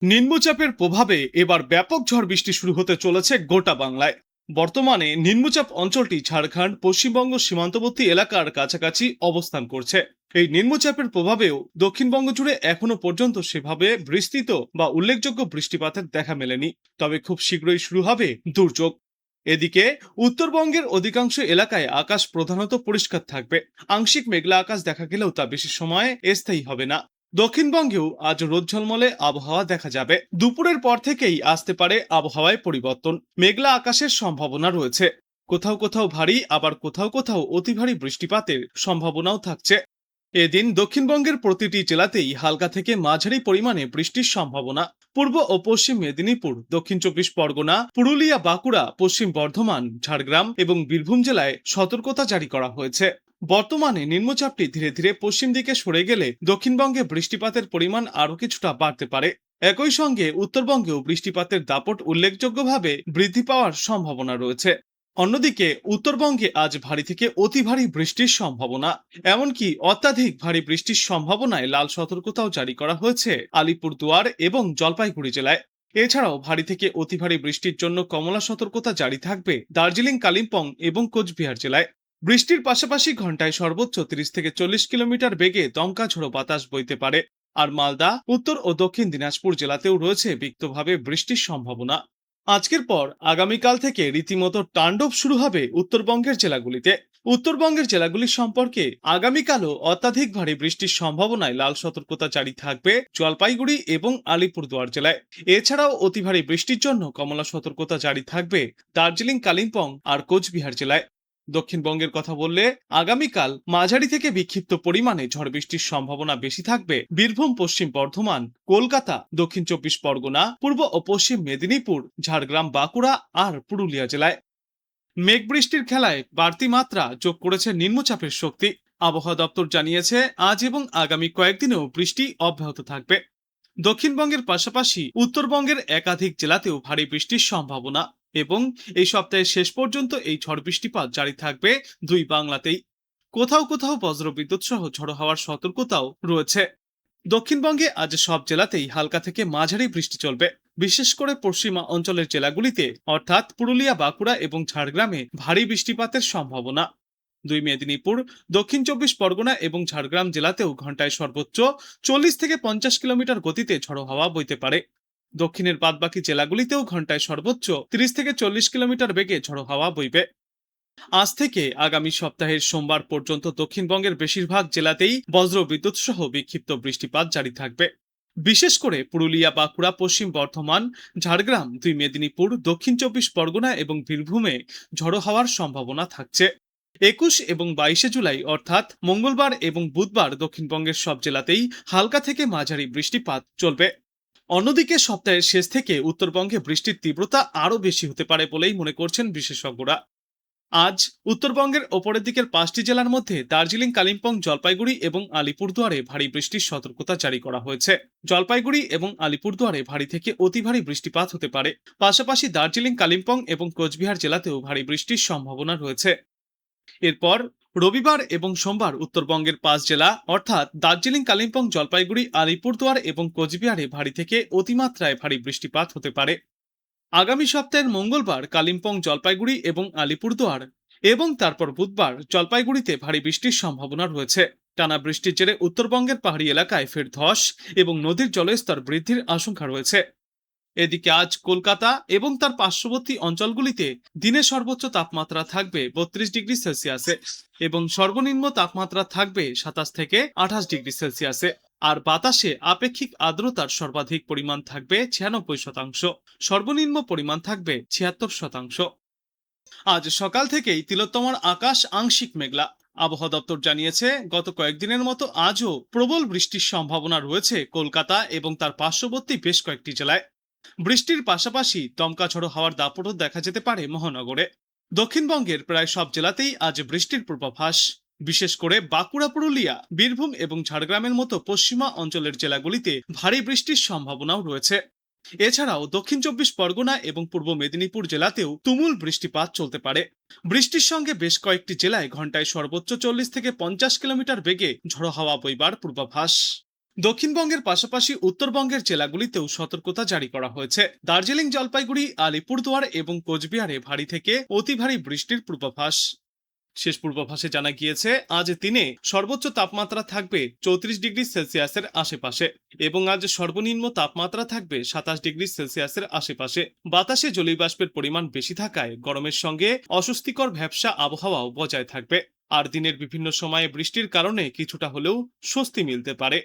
নিম্নচাপের প্রভাবে এবার ব্যাপক ঝড় বৃষ্টি শুরু হতে চলেছে গোটা বাংলায়। বর্তমানে নিম্নচাপ অঞ্চলটি ঝাড়খণ্ড পশ্চিমবঙ্গ সীমান্তবর্তী এলাকার কাছাকাছি অবস্থান করছে। এই নিম্নচাপের প্রভাবেও দক্ষিণবঙ্গ জুড়ে এখনো পর্যন্ত সেভাবে বিস্তৃত বা উল্লেখযোগ্য বৃষ্টিপাতের দেখা মেলেনি, তবে খুব শীঘ্রই শুরু হবে দুর্যোগ। এদিকে উত্তরবঙ্গের অধিকাংশ এলাকায় আকাশ প্রধানত পরিষ্কার থাকবে। আংশিক মেঘলা আকাশ দেখা গেলেও তা বেশি সময় স্থায়ী হবে না। দক্ষিণবঙ্গেও আজ রোদ ঝলমলে আবহাওয়া দেখা যাবে। দুপুরের পর থেকেই আসতে পারে আবহাওয়ায় পরিবর্তন। মেঘলা আকাশের সম্ভাবনা রয়েছে। কোথাও কোথাও ভারী, আবার কোথাও কোথাও অতি ভারী বৃষ্টিপাতের সম্ভাবনাও থাকছে। এদিন দক্ষিণবঙ্গের প্রতিটি জেলাতেই হালকা থেকে মাঝারি পরিমাণে বৃষ্টির সম্ভাবনা। পূর্ব ও পশ্চিম মেদিনীপুর, দক্ষিণ চব্বিশ পরগনা, পুরুলিয়া, বাঁকুড়া, পশ্চিম বর্ধমান, ঝাড়গ্রাম এবং বীরভূম জেলায় সতর্কতা জারি করা হয়েছে। বর্তমানে নিম্নচাপটি ধীরে ধীরে পশ্চিম দিকে সরে গেলে দক্ষিণবঙ্গে বৃষ্টিপাতের পরিমাণ আরও কিছুটা বাড়তে পারে। একই সঙ্গে উত্তরবঙ্গেও বৃষ্টিপাতের দাপট উল্লেখযোগ্যভাবে বৃদ্ধি পাওয়ার সম্ভাবনা রয়েছে। অন্যদিকে উত্তরবঙ্গে আজ ভারী থেকে অতি ভারী বৃষ্টির সম্ভাবনা, এমনকি অত্যাধিক ভারী বৃষ্টির সম্ভাবনায় লাল সতর্কতাও জারি করা হয়েছে আলিপুরদুয়ার এবং জলপাইগুড়ি জেলায়। এছাড়াও ভারী থেকে অতি ভারী বৃষ্টির জন্য কমলা সতর্কতা জারি থাকবে দার্জিলিং, কালিম্পং এবং কোচবিহার জেলায়। বৃষ্টির পাশাপাশি ঘন্টায় সর্বোচ্চ 30 থেকে 40 কিলোমিটার বেগে দমকা ঝোড়ো বাতাস বইতে পারে। আর মালদা, উত্তর ও দক্ষিণ দিনাজপুর জেলাতেও রয়েছে বিক্ষিপ্তভাবে বৃষ্টির সম্ভাবনা। আজকের পর আগামীকাল থেকে রীতিমতো তাণ্ডব শুরু হবে উত্তরবঙ্গের জেলাগুলিতে। উত্তরবঙ্গের জেলাগুলি সম্পর্কে আগামীকালও অত্যাধিক ভারী বৃষ্টির সম্ভাবনায় লাল সতর্কতা জারি থাকবে জলপাইগুড়ি এবং আলিপুরদুয়ার জেলায়। এছাড়াও অতি ভারী বৃষ্টির জন্য কমলা সতর্কতা জারি থাকবে দার্জিলিং, কালিম্পং আর কোচবিহার জেলায়। দক্ষিণবঙ্গের কথা বললে আগামীকাল মাঝারি থেকে বিক্ষিপ্ত পরিমাণে ঝড় বৃষ্টির সম্ভাবনা বেশি থাকবে বীরভূম, পশ্চিম বর্ধমান, কলকাতা, দক্ষিণ চব্বিশ পরগনা, পূর্ব ও পশ্চিম মেদিনীপুর, ঝাড়গ্রাম, বাঁকুড়া আর পুরুলিয়া জেলায়। মেঘ বৃষ্টির খেলায় বাড়তি মাত্রা যোগ করেছে নিম্নচাপের শক্তি। আবহাওয়া দপ্তর জানিয়েছে আজ এবং আগামী কয়েকদিনেও বৃষ্টি অব্যাহত থাকবে। দক্ষিণবঙ্গের পাশাপাশি উত্তরবঙ্গের একাধিক জেলাতেও ভারী বৃষ্টির সম্ভাবনা এবং এই সপ্তাহের শেষ পর্যন্ত এই ঝড় বৃষ্টিপাত জারি থাকবে দুই বাংলাতেই। কোথাও কোথাও বজ্রবিদ্যুৎ সহ ঝড়ো হওয়ার সতর্কতাও রয়েছে। দক্ষিণবঙ্গে আজ সব জেলাতেই হালকা থেকে মাঝারি বৃষ্টি চলবে। বিশেষ করে পশ্চিমা অঞ্চলের জেলাগুলিতে অর্থাৎ পুরুলিয়া, বাঁকুড়া এবং ঝাড়গ্রামে ভারী বৃষ্টিপাতের সম্ভাবনা। দুই মেদিনীপুর, দক্ষিণ চব্বিশ পরগনা এবং ঝাড়গ্রাম জেলাতেও ঘন্টায় সর্বোচ্চ 40 থেকে 50 কিলোমিটার গতিতে ঝড়ো হাওয়া বইতে পারে। দক্ষিণের বাদবাকি জেলাগুলিতেও ঘন্টায় সর্বোচ্চ 30 থেকে 40 কিলোমিটার বেগে ঝড়ো হাওয়া বইবে। আজ থেকে আগামী সপ্তাহের সোমবার পর্যন্ত দক্ষিণবঙ্গের বেশিরভাগ জেলাতেই বজ্র বিদ্যুৎ সহ বিক্ষিপ্ত বৃষ্টিপাত জারি থাকবে। বিশেষ করে পুরুলিয়া, বাঁকুড়া, পশ্চিম বর্ধমান, ঝাড়গ্রাম, দুই মেদিনীপুর, দক্ষিণ চব্বিশ পরগনা এবং বীরভূমে ঝড়ো হওয়ার সম্ভাবনা থাকছে। 21 এবং 22 জুলাই অর্থাৎ মঙ্গলবার এবং বুধবার দক্ষিণবঙ্গের সব জেলাতেই হালকা থেকে মাঝারি বৃষ্টিপাত চলবে। অন্যদিকে সপ্তাহের শেষ থেকে উত্তরবঙ্গে বৃষ্টির তীব্রতা আরও বেশি হতে পারে বলেই মনে করছেন বিশেষজ্ঞরা। আজ উত্তরবঙ্গের ওপরের দিকের 5টি জেলার মধ্যে দার্জিলিং, কালিম্পং, জলপাইগুড়ি এবং আলিপুরদুয়ারে ভারী বৃষ্টির সতর্কতা জারি করা হয়েছে। জলপাইগুড়ি এবং আলিপুরদুয়ারে ভারী থেকে অতি ভারী বৃষ্টিপাত হতে পারে। পাশাপাশি দার্জিলিং, কালিম্পং এবং কোচবিহার জেলাতেও ভারী বৃষ্টির সম্ভাবনা রয়েছে। এরপর রবিবার এবং সোমবার উত্তরবঙ্গের 5 জেলা অর্থাৎ দার্জিলিং, কালিম্পং, জলপাইগুড়ি, আলিপুরদুয়ার এবং কোচবিহারে ভারী থেকে অতিমাত্রায় ভারী বৃষ্টিপাত হতে পারে। আগামী সপ্তাহের মঙ্গলবার কালিম্পং, জলপাইগুড়ি এবং আলিপুরদুয়ার এবং তারপর বুধবার জলপাইগুড়িতে ভারী বৃষ্টির সম্ভাবনা রয়েছে। টানা বৃষ্টির জেরে উত্তরবঙ্গের পাহাড়ি এলাকায় ফের ধস এবং নদীর জলস্তর বৃদ্ধির আশঙ্কা রয়েছে। এদিকে আজ কলকাতা এবং তার পার্শ্ববর্তী অঞ্চলগুলিতে দিনে সর্বোচ্চ তাপমাত্রা থাকবে 32 ডিগ্রি সেলসিয়াসে এবং সর্বনিম্ন তাপমাত্রা থাকবে 27 থেকে 28 ডিগ্রি সেলসিয়াসে। আর বাতাসে আপেক্ষিক আর্দ্রতার সর্বাধিক পরিমাণ থাকবে 96%, সর্বনিম্ন পরিমাণ থাকবে 76%। আজ সকাল থেকেই তিলোত্তমার আকাশ আংশিক মেঘলা। আবহাওয়া দপ্তর জানিয়েছে গত কয়েকদিনের মতো আজও প্রবল বৃষ্টির সম্ভাবনা রয়েছে কলকাতা এবং তার পার্শ্ববর্তী বেশ কয়েকটি জেলায়। বৃষ্টির পাশাপাশি দমকা ঝড়ো হাওয়ার দাপটও দেখা যেতে পারে মহানগরে। দক্ষিণবঙ্গের প্রায় সব জেলাতেই আজ বৃষ্টির পূর্বাভাস। বিশেষ করে বাঁকুড়া, পুরুলিয়া, বীরভূম এবং ঝাড়গ্রামের মতো পশ্চিমা অঞ্চলের জেলাগুলিতে ভারী বৃষ্টির সম্ভাবনাও রয়েছে। এছাড়াও দক্ষিণ চব্বিশ পরগনা এবং পূর্ব মেদিনীপুর জেলাতেও তুমুল বৃষ্টিপাত চলতে পারে। বৃষ্টির সঙ্গে বেশ কয়েকটি জেলায় ঘন্টায় সর্বোচ্চ 40 থেকে 50 কিলোমিটার বেগে ঝড়ো হাওয়া বইবার পূর্বাভাস। দক্ষিণবঙ্গের পাশাপাশি উত্তরবঙ্গের জেলাগুলিতেও সতর্কতা জারি করা হয়েছে। দার্জিলিং, জলপাইগুড়ি, আলিপুরদুয়ার এবং কোচবিহারে ভারী থেকে অতি ভারী বৃষ্টির পূর্বাভাস। শেষ পূর্বাভাসে জানা গিয়েছে আজ দিনে সর্বোচ্চ তাপমাত্রা থাকবে 34 ডিগ্রি সেলসিয়াসের আশেপাশে এবং আজ সর্বনিম্ন তাপমাত্রা থাকবে 27 ডিগ্রি সেলসিয়াসের আশেপাশে। বাতাসে জলীয়বাষ্পের পরিমাণ বেশি থাকায় গরমের সঙ্গে অস্বস্তিকর ভ্যাপসা আবহাওয়াও বজায় থাকবে। আর দিনের বিভিন্ন সময়ে বৃষ্টির কারণে কিছুটা হলেও স্বস্তি মিলতে পারে।